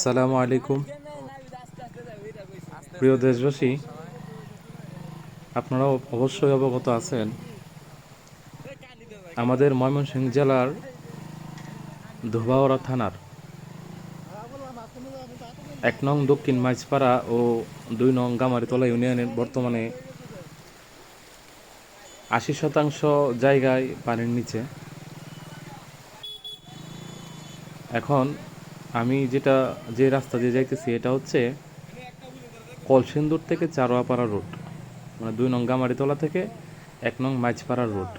সালামু আলাইকুম। প্রিয় দেশবাসী, আপনারা অবশ্যই অবগত আছেন আমাদের ময়মনসিংহ জেলার ধোবাউড়া থানার ১ নং দক্ষিণ মাইজপাড়া ও ২ নং গামারিতলা ইউনিয়নের বর্তমানে ৮০% জায়গায় পানির নিচে। এখন আমি যে রাস্তা দিয়ে যাইতেছি এটা হচ্ছে কলসিন্দুর থেকে চারোয়াপাড়া রোড, মানে ২ নং গামারিতলা থেকে ১ নং মাইজপাড়ার রোড।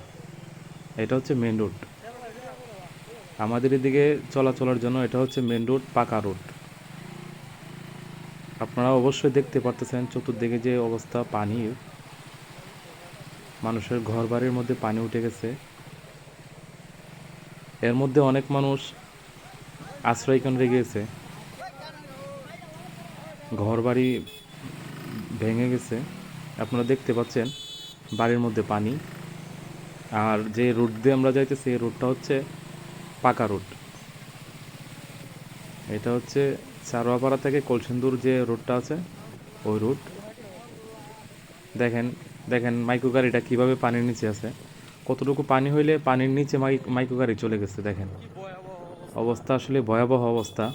এটা হচ্ছে মেন রোড। আমাদের এদিকে চলাচলের জন্য এটা হচ্ছে মেন রোড, পাকা রোড। আপনারা অবশ্যই দেখতে পারতেছেন চতুর্দিকে যে অবস্থা পানির, মানুষের ঘর বাড়ির মধ্যে পানি উঠে গেছে। এর মধ্যে অনেক মানুষ আশ্রয় কেন্দ্রে গিয়েছে, ঘর বাড়ি ভেঙে গেছে। আপনারা দেখতে পাচ্ছেন বাড়ির মধ্যে পানি। আর যে রোড দিয়ে আমরা যাইতেছি এই রোডটা হচ্ছে পাকা রোড। এটা হচ্ছে চারোয়াপাড়া থেকে কলসিন্দুর যে রোডটা আছে ওই রোড। দেখেন দেখেন মাইক্রো গাড়িটা কীভাবে পানির নিচে আছে। কতটুকু পানি হইলে পানির নিচে মাইক্রো গাড়ি চলে গেছে। দেখেন অবস্থা আসলে ভয়াবহ অবস্থা।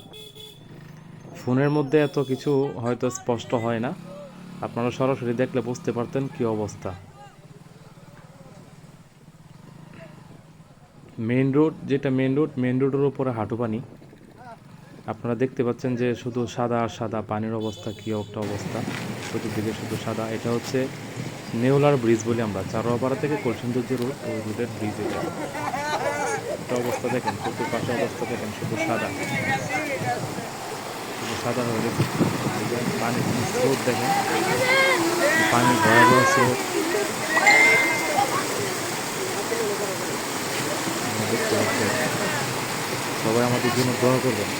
ফোনের মধ্যে এত কিছু হয়তো স্পষ্ট হয় না, আপনারা সরাসরি দেখলে বুঝতে পারতেন কী অবস্থা। মেইন রোডের উপরে হাঁটু পানি। আপনারা দেখতে পাচ্ছেন যে শুধু সাদা আর সাদা পানির অবস্থা, কী একটা অবস্থা, চতুর্দিকে শুধু সাদা। এটা হচ্ছে নেওলার ব্রিজ বলি আমরা, চারোয়াপাড়া থেকে কলসিন্দুর যে রোড ওই রোডের ব্রিজ। এটা অবস্থা দেখেন, চতুর্পাশে অবস্থা দেখেন, শুধু সাদা, শুধু সাদা হয়ে গেছে। পানির স্রোত দেখেন, পানির ভয়াবহ স্রোত দেখতে পাচ্ছেন। সবাই আমাদের জন্য দোয়া করবেন।